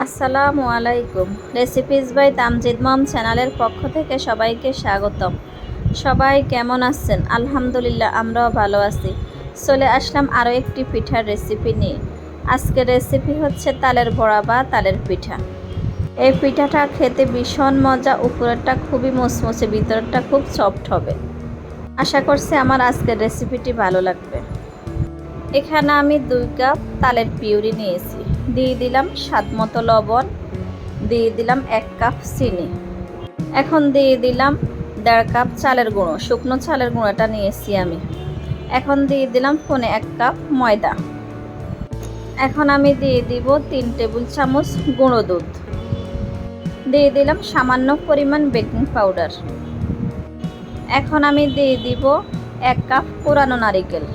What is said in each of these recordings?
আসসালামু আলাইকুম। Recipes by Tamjid মম চ্যানেলের পক্ষ থেকে সবাইকে স্বাগতম। সবাই কেমন আছেন? আলহামদুলিল্লাহ, আমরাও ভালো আছি। চলে আসলাম আরও একটি পিঠার রেসিপি নিয়ে। আজকের রেসিপি হচ্ছে তালের বড়া বা তালের পিঠা। এই পিঠাটা খেতে ভীষণ মজা, উপরেরটা খুবই মুচমুচে, ভিতরটা খুব সফট হবে। আশা করছি আমার আজকের রেসিপিটি ভালো লাগবে। এখানে আমি 2 কাপ তালের পিউরি নিয়েছি, দিয়ে দিলাম স্বাদ মতো লবণ, দিয়ে দিলাম 1 কাপ চিনি, এখন দিয়ে দিলাম 1.5 কাপ চালের গুঁড়ো, শুকনো চালের গুঁড়োটা নিয়েছি আমি। এখন দিয়ে দিলাম 1 কাপ ময়দা। এখন আমি দিয়ে দিব 3 টেবিল চামচ গুঁড়ো দুধ, দিয়ে দিলাম সামান্য পরিমাণ বেকিং পাউডার। এখন আমি দিয়ে দিব 1 কাপ কোরানো নারিকেল।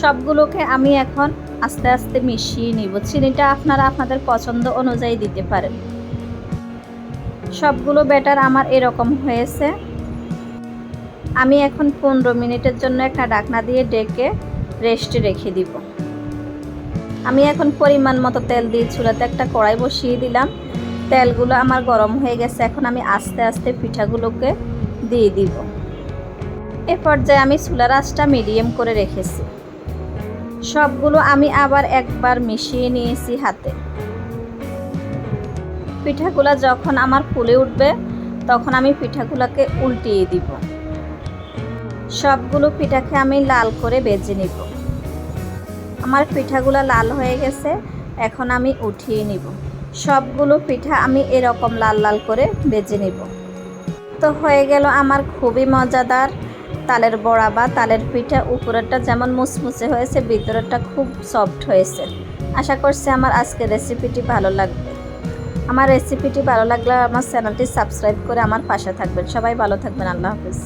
সবগুলোকে আমি এখন আস্তে আস্তে মিশিয়ে নিব। চিনিটা আপনারা আপনাদের পছন্দ অনুযায়ী দিতে পারেন। সবগুলো ব্যাটার আমার এরকম হয়েছে। আমি এখন 15 মিনিটের জন্য একটা ঢাকনা দিয়ে ঢেকে রেস্টে রেখে দিব। আমি এখন পরিমাণ মতো তেল দিয়ে চুলাতে একটা কড়াই বসিয়ে দিলাম। তেলগুলো আমার গরম হয়ে গেছে। এখন আমি আস্তে আস্তে পিঠাগুলোকে দিয়ে দিব। এ পর্যায়ে আমি চুলার আঁচটা মিডিয়াম করে রেখেছি। সবগুলো আমি আবার একবার মিশিয়ে নিয়েছি হাতে। পিঠাগুলো যখন আমার ফুলে উঠবে তখন আমি পিঠাগুলোকে উল্টিয়ে দিব। সবগুলো পিঠাকে আমি লাল করে ভেজে নিব। আমার পিঠাগুলো লাল হয়ে গেছে, এখন আমি উঠিয়ে নিব। সবগুলো পিঠা আমি এরকম লাল লাল করে ভেজে নিব। তো হয়ে গেল আমার খুবই মজাদার তালের বড়া বা তালের পিঠা। উপরেরটা যেমন মুচমুচে হয়েছে, ভিতরেরটা খুব সফট হয়েছে। আশা করছি আমার আজকের রেসিপিটি ভালো লাগবে। আমার রেসিপিটি ভালো লাগলে আমার চ্যানেলটি সাবস্ক্রাইব করে আমার পাশে থাকবেন। সবাই ভালো থাকবেন। আল্লাহ হাফেজ।